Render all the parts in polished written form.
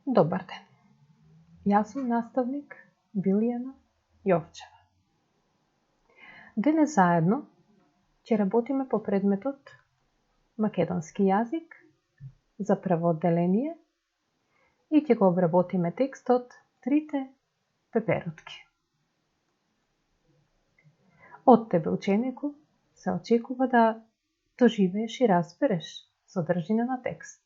Добар ден. Јас сум наставник Билјана Јовчева. Денес заедно ќе работиме по предметот македонски јазик за прво одделение и ќе го обработиме текстот Трите пеперутки. Од тебе, ученику, се очекува да доживееш и разбереш содржина на текст.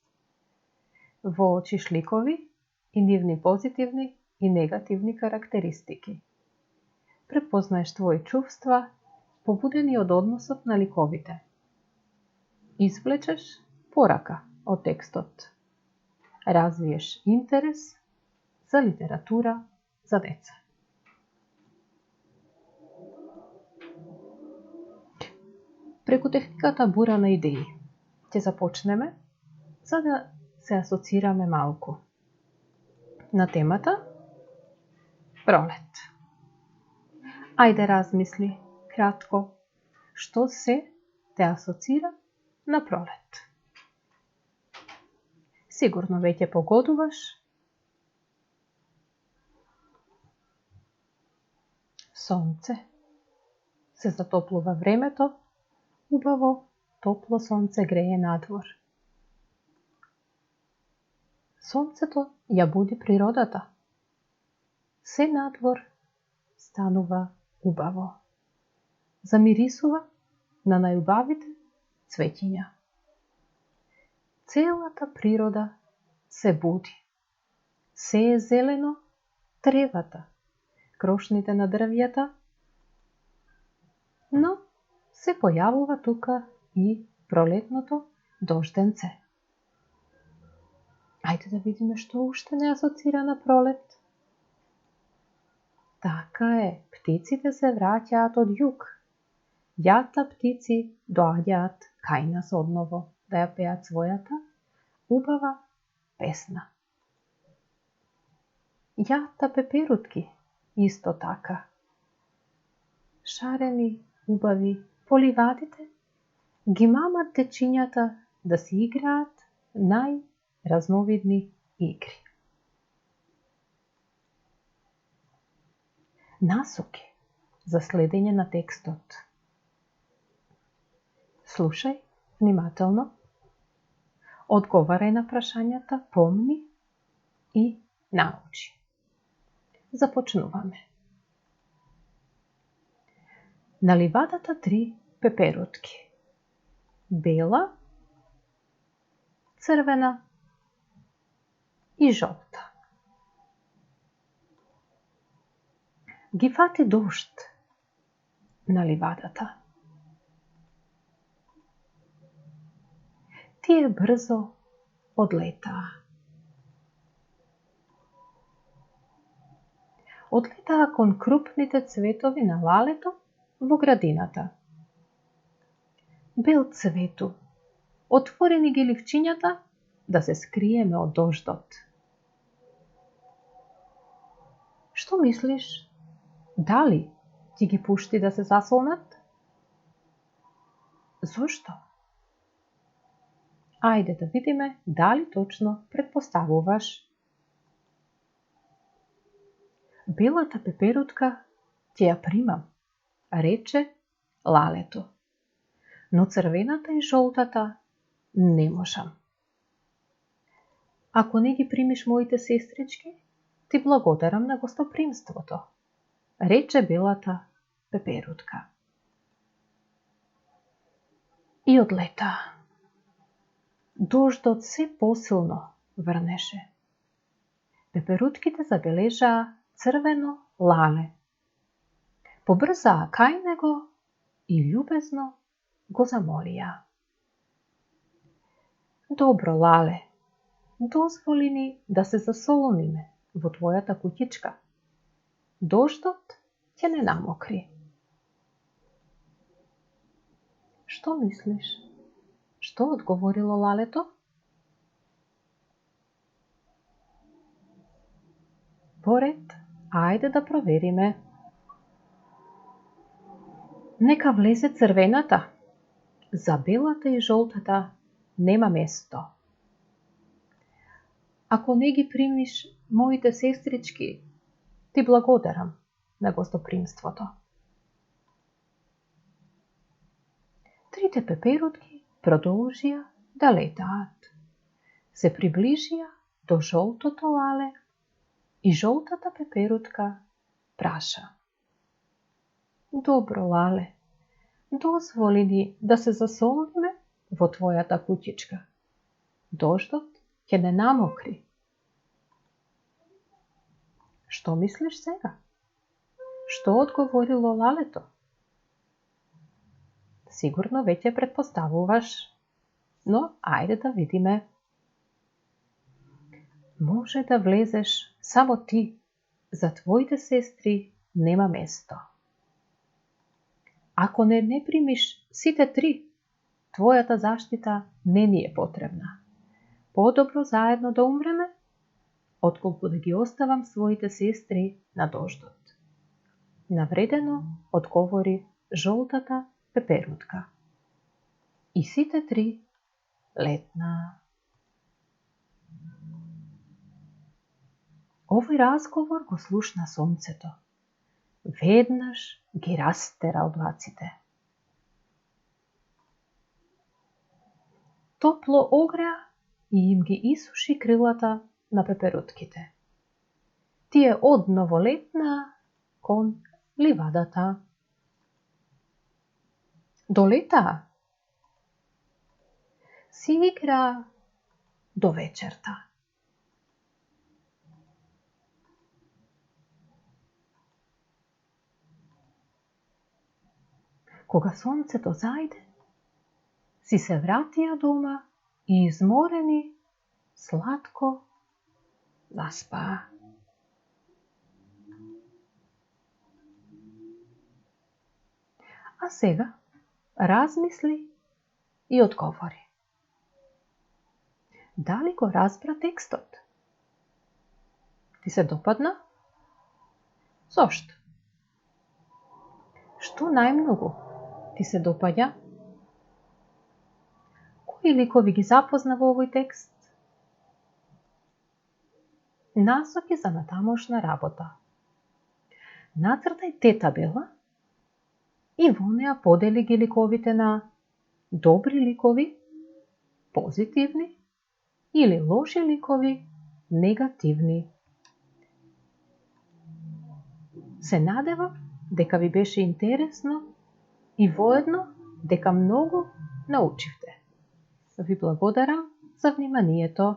Воочиш ликови и нивни позитивни и негативни карактеристики. Препознаеш твои чувства, побудени од односот на ликовите. Извлечеш порака од текстот. Развиеш интерес за литература за деца. Преку техниката бура на идеи ќе започнеме за да се асоцираме малку на темата пролет. Ајде размисли кратко што се те асоцира на пролет. Сигурно веќе погодуваш сонце. Се затоплува времето, убаво, топло сонце грее надвор. Сонцето ја буди природата. Се надвор станува убаво. Замирисува на најубавите цвеќиња. Целата природа се буди. Се е зелено, тревата, крошните на дрвјата, но се појавува тука и пролетното дожденце. Ајде да видиме што уште не асоцира на пролет. Така е, птиците се враќаат од југ. Јата птици доаѓаат кај нас одново да ја пеат својата убава песна. Јата пеперутки исто така. Шарени, убави, по ливадите ги мамат дечињата да си играат разновидни игри. Насоки за следење на текстот. Слушај внимателно, одговарај на прашањата, помни и научи. Започнуваме. На ливадата 3 пеперутки. Бела, црвена и жолта. Ги фати дожд на ливадата. Тие брзо одлетаа. Одлетаа кон крупните цветови на лалето во градината. Бел цвету, отворени ги ливчињата да се скриеме од дождот. Што мислиш? Дали ќе ги пушти да се засолнат? Зошто? Ајде да видиме дали точно претпоставуваш. Белата пеперутка ќе ја примам, рече лалето. Но црвената и жолтата не можам. Ако не ги примиш моите сестрички, ти благодарам на гостопримството, рече белата пеперутка. И одлета. Дождот се посилно врнеше. Пеперутките забележаа црвено лале. Побрзаа кај него и љубезно го замолија. Добро, лале, дозволи ни да се засолониме во твојата куќичка. Дождот ќе не намокри. Што мислиш? Што одговорило лалето? Поред, ајде да провериме. Нека влезе црвената. За белата и жолтата нема место. Ако не ги примиш моите сестрички, ти благодарам на гостопримството. Трите пеперутки продолжија да летаат. Се приближија до жолтото лале и жолтата пеперутка праша. Добро, лале, дозволи ни да се засолиме во твојата куќичка. Дождот ќе не намокри. Што мислиш сега? Што одговорило лалето? Сигурно веќе претпоставуваш, но ајде да видиме. Може да влезеш само ти, за твоите сестри нема место. Ако не примиш сите три, твојата заштита не ни е потребна. Подобро заедно да умреме, отколку да ги оставам своите сестри на дождот. Навредено одговори жолтата пеперутка. И сите три летнаа. Овој разговор го слушна сонцето. Веднаш ги растера облаците. Топло огреа и им ги исуши крилата на пеперутките. Тие одново летнаа кон ливадата. Долетаа. Си играа до вечерта. Кога сонцето зајде, си се вратија дома и изморени сладко заспаа. А сега размисли и одговори. Дали го разбра текстот? Ти се допадна? Зошто? Што најмногу ти се допаѓа? Кои ликови ги запозна во овој текст? Насоки за натамошна работа. Нацртај Т-табела и во неа подели ги ликовите на добри ликови, позитивни, или лоши ликови, негативни. Се надевам дека ви беше интересно и воедно дека многу научивте. Ви благодарам за вниманието.